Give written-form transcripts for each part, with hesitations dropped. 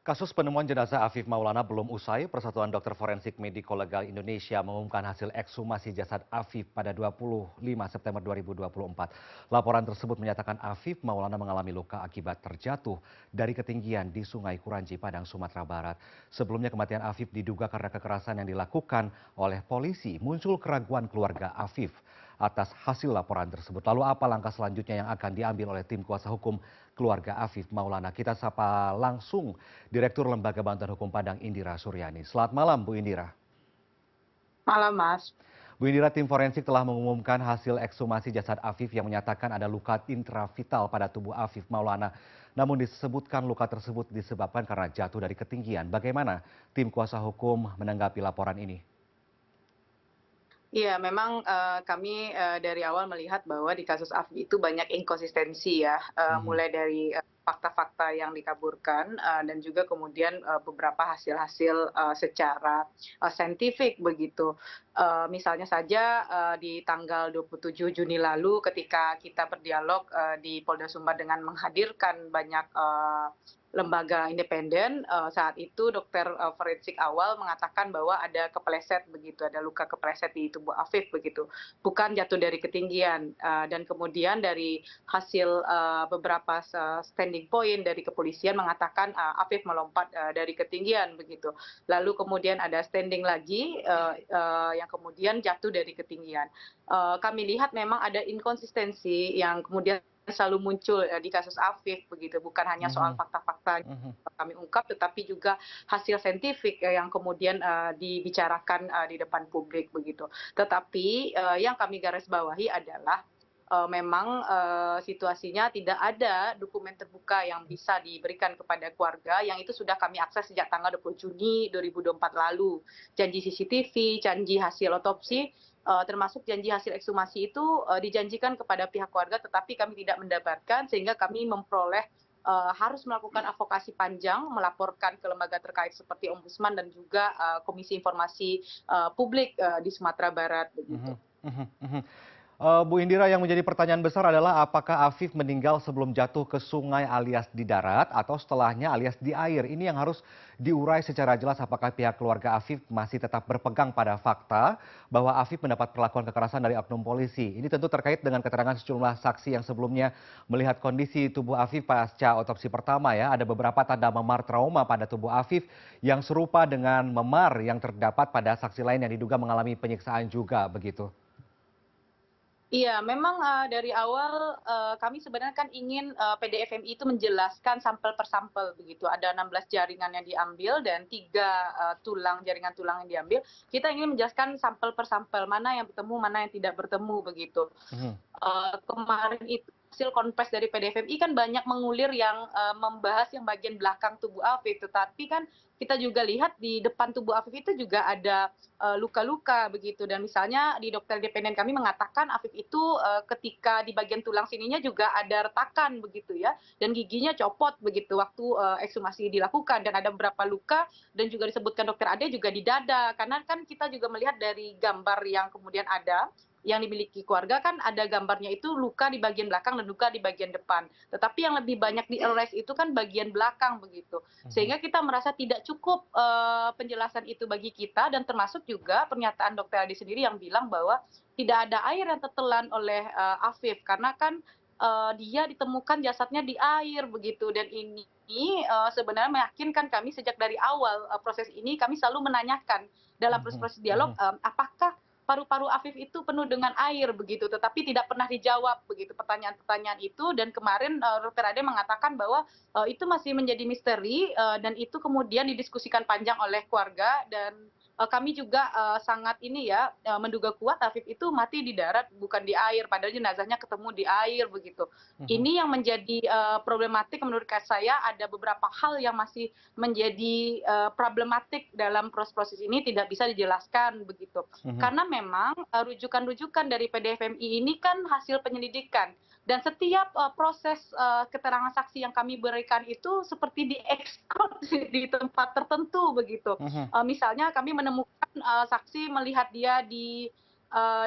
Kasus penemuan jenazah Afif Maulana belum usai. Persatuan Dokter Forensik Mediko Legal Indonesia mengumumkan hasil ekshumasi jasad Afif pada 25 September 2024. Laporan tersebut menyatakan Afif Maulana mengalami luka akibat terjatuh dari ketinggian di Sungai Kuranji, Padang, Sumatera Barat. Sebelumnya kematian Afif diduga karena kekerasan yang dilakukan oleh polisi. Muncul keraguan keluarga Afif atas hasil laporan tersebut. Lalu apa langkah selanjutnya yang akan diambil oleh tim kuasa hukum keluarga Afif Maulana? Kita sapa langsung Direktur Lembaga Bantuan Hukum Padang, Indira Suryani. Selamat malam, Bu Indira. Malam, Mas. Bu Indira, tim forensik telah mengumumkan hasil ekshumasi jasad Afif yang menyatakan ada luka intravital pada tubuh Afif Maulana. Namun disebutkan luka tersebut disebabkan karena jatuh dari ketinggian. Bagaimana tim kuasa hukum menanggapi laporan ini? Iya, memang kami dari awal melihat bahwa di kasus Afdi itu banyak inkonsistensi ya, Mhm. mulai dari fakta-fakta yang dikaburkan dan juga kemudian beberapa hasil-hasil secara saintifik begitu. Misalnya saja di tanggal 27 Juni lalu ketika kita berdialog di Polda Sumbar dengan menghadirkan banyak lembaga independen, saat itu dokter forensik awal mengatakan bahwa ada kepleset begitu, ada luka kepleset di tubuh Afif begitu, bukan jatuh dari ketinggian. Dan kemudian dari hasil beberapa standing point dari kepolisian mengatakan Afif melompat dari ketinggian begitu. Lalu kemudian ada standing lagi yang kemudian jatuh dari ketinggian. Kami lihat memang ada inkonsistensi yang kemudian selalu muncul di kasus Afif begitu, bukan hanya soal Mhm. fakta-fakta Mhm. kami ungkap, tetapi juga hasil saintifik yang kemudian dibicarakan di depan publik begitu. Tetapi yang kami garis bawahi adalah memang situasinya tidak ada dokumen terbuka yang bisa diberikan kepada keluarga yang itu sudah kami akses sejak tanggal 20 Juni 2024 lalu. Janji CCTV, janji hasil otopsi, termasuk janji hasil ekshumasi itu dijanjikan kepada pihak keluarga tetapi kami tidak mendapatkan sehingga kami memperoleh harus melakukan advokasi panjang, melaporkan ke lembaga terkait seperti Ombudsman dan juga Komisi Informasi Publik di Sumatera Barat begitu. Mhm. Mhm. Mhm. Bu Indira, yang menjadi pertanyaan besar adalah apakah Afif meninggal sebelum jatuh ke sungai alias di darat atau setelahnya alias di air. Ini yang harus diurai secara jelas apakah pihak keluarga Afif masih tetap berpegang pada fakta bahwa Afif mendapat perlakuan kekerasan dari oknum polisi. Ini tentu terkait dengan keterangan sejumlah saksi yang sebelumnya melihat kondisi tubuh Afif pasca otopsi pertama ya. Ada beberapa tanda memar trauma pada tubuh Afif yang serupa dengan memar yang terdapat pada saksi lain yang diduga mengalami penyiksaan juga begitu. Iya, memang dari awal kami sebenarnya kan ingin PDFMI itu menjelaskan sampel per sampel begitu. Ada 16 jaringan yang diambil dan 3 jaringan tulang yang diambil. Kita ingin menjelaskan sampel per sampel, mana yang bertemu, mana yang tidak bertemu begitu. Mhm. Kemarin itu hasil konfes dari PDFMI kan banyak mengulir yang membahas yang bagian belakang tubuh Afif, tetapi kan kita juga lihat di depan tubuh Afif itu juga ada luka-luka begitu dan misalnya di dokter independen kami mengatakan Afif itu ketika di bagian tulang sininya juga ada retakan begitu ya dan giginya copot begitu waktu ekshumasi dilakukan dan ada beberapa luka dan juga disebutkan dokter Ade juga di dada karena kan kita juga melihat dari gambar yang kemudian ada yang dimiliki keluarga kan ada gambarnya itu luka di bagian belakang dan luka di bagian depan. Tetapi yang lebih banyak di-arrest itu kan bagian belakang begitu. Mhm. Sehingga kita merasa tidak cukup penjelasan itu bagi kita dan termasuk juga pernyataan dokter Adi sendiri yang bilang bahwa tidak ada air yang tertelan oleh Afif karena kan dia ditemukan jasadnya di air begitu dan ini sebenarnya meyakinkan kami sejak dari awal proses ini kami selalu menanyakan dalam Mhm. proses-proses dialog Mhm. apakah paru-paru Afif itu penuh dengan air begitu, tetapi tidak pernah dijawab begitu pertanyaan-pertanyaan itu dan kemarin Dokter Ade mengatakan bahwa itu masih menjadi misteri dan itu kemudian didiskusikan panjang oleh keluarga dan kami juga sangat ini ya menduga kuat Afif itu mati di darat bukan di air, padahal jenazahnya ketemu di air begitu. Mhm. Ini yang menjadi problematik menurut saya ada beberapa hal yang masih menjadi problematik dalam proses-proses ini tidak bisa dijelaskan begitu. Mhm. Karena memang rujukan-rujukan dari PDFMI ini kan hasil penyelidikan dan setiap proses keterangan saksi yang kami berikan itu seperti diekspor di tempat tertentu begitu. Mhm. Misalnya kami menemukan saksi melihat dia di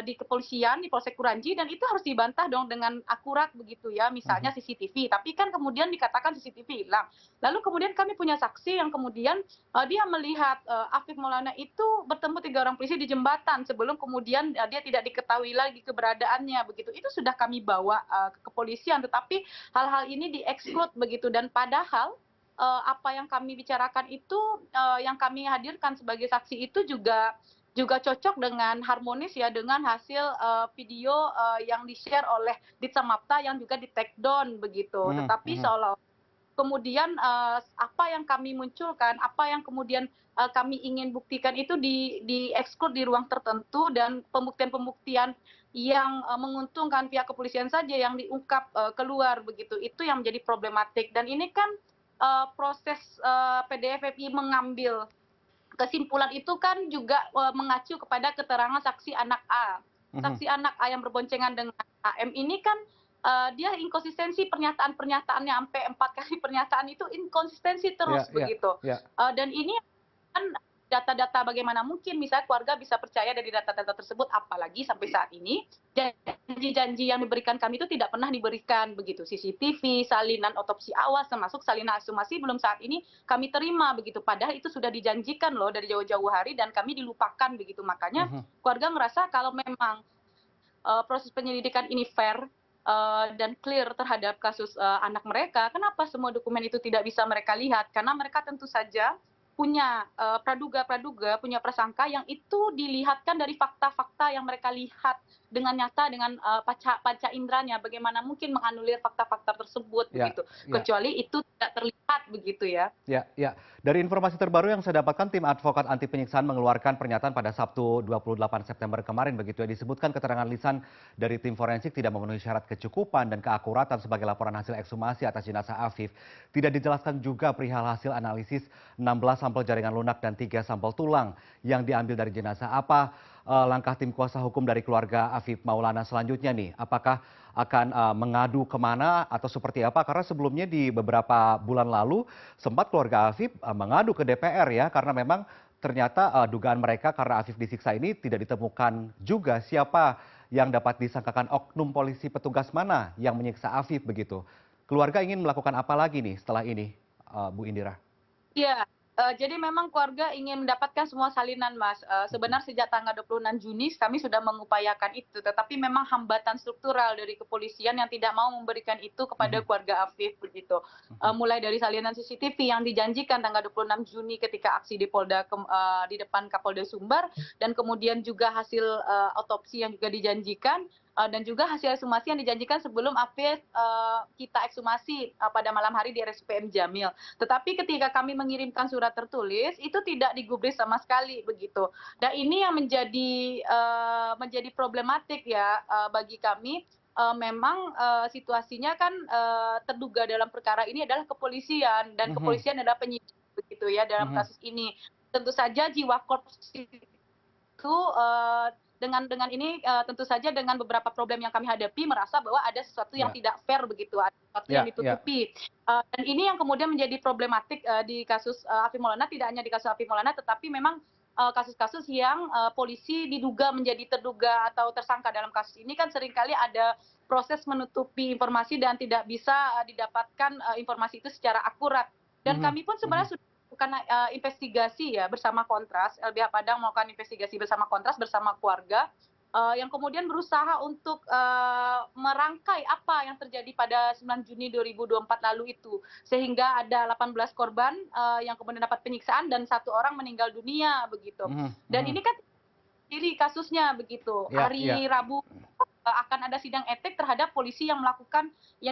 di kepolisian, di Polsek Kuranji, dan itu harus dibantah dong dengan akurat begitu ya, misalnya Mhm. CCTV. Tapi kan kemudian dikatakan CCTV hilang. Lalu kemudian kami punya saksi yang kemudian dia melihat Afif Maulana itu bertemu 3 orang polisi di jembatan sebelum kemudian dia tidak diketahui lagi keberadaannya begitu. Itu sudah kami bawa ke kepolisian, tetapi hal-hal ini di-exclude begitu, dan padahal apa yang kami bicarakan itu, yang kami hadirkan sebagai saksi itu juga cocok dengan harmonis ya dengan hasil video yang di-share oleh Ditsamapta yang juga di-take down begitu. Mhm Tetapi mhm. seolah kemudian apa yang kami munculkan, apa yang kemudian kami ingin buktikan itu di-exclude di ruang tertentu, dan pembuktian-pembuktian yang menguntungkan pihak kepolisian saja yang diungkap keluar begitu. Itu yang menjadi problematik, dan ini kan proses PDFFI mengambil kesimpulan itu kan juga mengacu kepada keterangan saksi anak A. Mhm. Saksi anak A yang berboncengan dengan AM ini kan dia inkonsistensi pernyataan-pernyataannya, sampai 4 kali pernyataan itu inkonsistensi Iya terus iya begitu. iya. Dan ini kan data-data, bagaimana mungkin misalnya keluarga bisa percaya dari data-data tersebut, apalagi sampai saat ini janji-janji yang diberikan kami itu tidak pernah diberikan begitu. CCTV, salinan otopsi awal, termasuk salinan ekshumasi belum saat ini kami terima begitu. Padahal itu sudah dijanjikan loh dari jauh-jauh hari dan kami dilupakan begitu. Makanya Mhm. keluarga merasa kalau memang proses penyelidikan ini fair dan clear terhadap kasus anak mereka, kenapa semua dokumen itu tidak bisa mereka lihat? Karena mereka tentu saja punya praduga-praduga, punya prasangka yang itu dilihatkan dari fakta-fakta yang mereka lihat dengan nyata, dengan panca inderanya. Bagaimana mungkin menganulir fakta-fakta tersebut Ya begitu? ya. Kecuali itu tidak terlihat begitu ya. Ya, ya. Dari informasi terbaru yang saya dapatkan, tim advokat anti penyiksaan mengeluarkan pernyataan pada Sabtu 28 September kemarin begitu ya. Disebutkan keterangan lisan dari tim forensik tidak memenuhi syarat kecukupan dan keakuratan sebagai laporan hasil ekshumasi atas jenazah Afif. Tidak dijelaskan juga perihal hasil analisis 16 sampel jaringan lunak dan 3 sampel tulang yang diambil dari jenazah. Apa langkah tim kuasa hukum dari keluarga Afif Maulana selanjutnya nih? Apakah akan mengadu kemana atau seperti apa? Karena sebelumnya di beberapa bulan lalu sempat keluarga Afif mengadu ke DPR ya, karena memang ternyata dugaan mereka karena Afif disiksa ini tidak ditemukan juga siapa yang dapat disangkakan, oknum polisi petugas mana yang menyiksa Afif begitu. Keluarga ingin melakukan apa lagi nih setelah ini, Bu Indira? Iya, jadi memang keluarga ingin mendapatkan semua salinan, Mas. Mhm, Sebenarnya sejak tanggal 26 Juni kami sudah mengupayakan itu, tetapi memang hambatan struktural dari kepolisian yang tidak mau memberikan itu kepada mhm, keluarga Afif begitu. mhm, Mulai dari salinan CCTV yang dijanjikan tanggal 26 Juni ketika aksi di di depan Kapolda Sumbar, dan kemudian juga hasil otopsi yang juga dijanjikan, dan juga hasil ekshumasi yang dijanjikan sebelum Afif kita ekshumasi pada malam hari di RSUPM Jamil. Tetapi ketika kami mengirimkan surat tertulis, itu tidak digubris sama sekali begitu. Dan ini yang menjadi problematik ya bagi kami. Memang situasinya kan terduga dalam perkara ini adalah kepolisian, dan mhm, kepolisian adalah penyidik begitu ya dalam mhm. kasus ini. Tentu saja jiwa korps itu dengan ini tentu saja dengan beberapa problem yang kami hadapi, merasa bahwa ada sesuatu yang Ya, tidak fair begitu, ada sesuatu yang ya, ya. ditutupi. Dan ini yang kemudian menjadi problematik di kasus Afif Maulana, tidak hanya di kasus Afif Maulana, tetapi memang kasus-kasus yang polisi diduga menjadi terduga atau tersangka dalam kasus ini kan seringkali ada proses menutupi informasi dan tidak bisa didapatkan informasi itu secara akurat. Dan Mhm, kami pun mhm. sebenarnya sudah melakukan investigasi ya bersama Kontras, LBH Padang melakukan investigasi bersama Kontras, bersama keluarga, yang kemudian berusaha untuk merangkai apa yang terjadi pada 9 Juni 2024 lalu itu. Sehingga ada 18 korban yang kemudian dapat penyiksaan dan 1 orang meninggal dunia begitu. Mhm, Dan mhm. ini kan diri kasusnya begitu. Ya, ya. Hari Rabu akan ada sidang etik terhadap polisi yang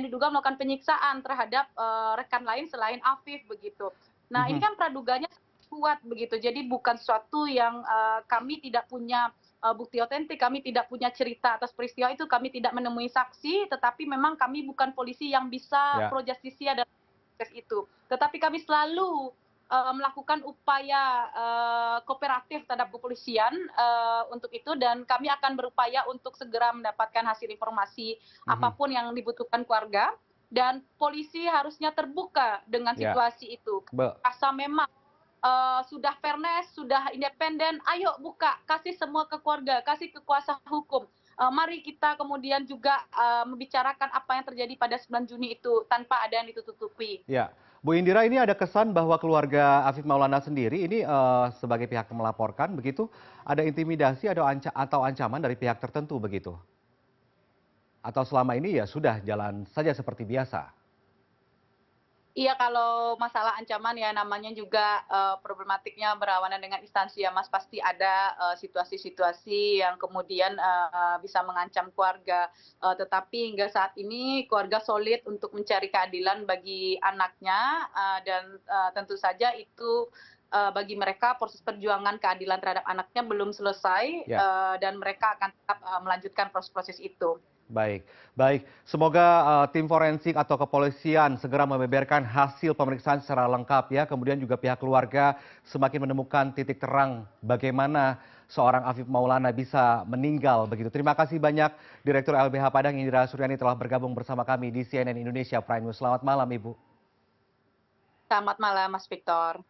diduga melakukan penyiksaan terhadap rekan lain selain Afif begitu. Nah, ini Mhm, kan praduganya kuat begitu. Jadi bukan sesuatu yang kami tidak punya bukti otentik, kami tidak punya cerita atas peristiwa itu, kami tidak menemui saksi, tetapi memang kami bukan polisi yang bisa ya. pro justisia dalam proses itu. Tetapi kami selalu melakukan upaya kooperatif terhadap kepolisian untuk itu, dan kami akan berupaya untuk segera mendapatkan hasil informasi Mhm, apapun yang dibutuhkan keluarga, dan polisi harusnya terbuka dengan ya. situasi itu. Be Rasa memang sudah fairness, sudah independen, ayo buka, kasih semua ke keluarga, kasih ke kuasa hukum. Mari kita kemudian juga membicarakan apa yang terjadi pada 9 Juni itu tanpa ada yang ditutupi. Ya, Bu Indira, ini ada kesan bahwa keluarga Afif Maulana sendiri ini sebagai pihak yang melaporkan begitu, ada intimidasi atau ancaman dari pihak tertentu begitu? Atau selama ini ya sudah jalan saja seperti biasa? Iya, kalau masalah ancaman ya namanya juga, problematiknya berlawanan dengan instansi ya, Mas. Pasti ada, situasi-situasi yang kemudian, bisa mengancam keluarga, tetapi hingga saat ini keluarga solid untuk mencari keadilan bagi anaknya, dan, tentu saja itu, bagi mereka proses perjuangan keadilan terhadap anaknya belum selesai, Ya. dan mereka akan tetap, melanjutkan proses-proses itu. Baik, baik. Semoga tim forensik atau kepolisian segera membeberkan hasil pemeriksaan secara lengkap ya. Kemudian juga pihak keluarga semakin menemukan titik terang bagaimana seorang Afif Maulana bisa meninggal begitu. Terima kasih banyak Direktur LBH Padang Indra Suryani telah bergabung bersama kami di CNN Indonesia Prime News. Selamat malam Ibu. Selamat malam, Mas Victor.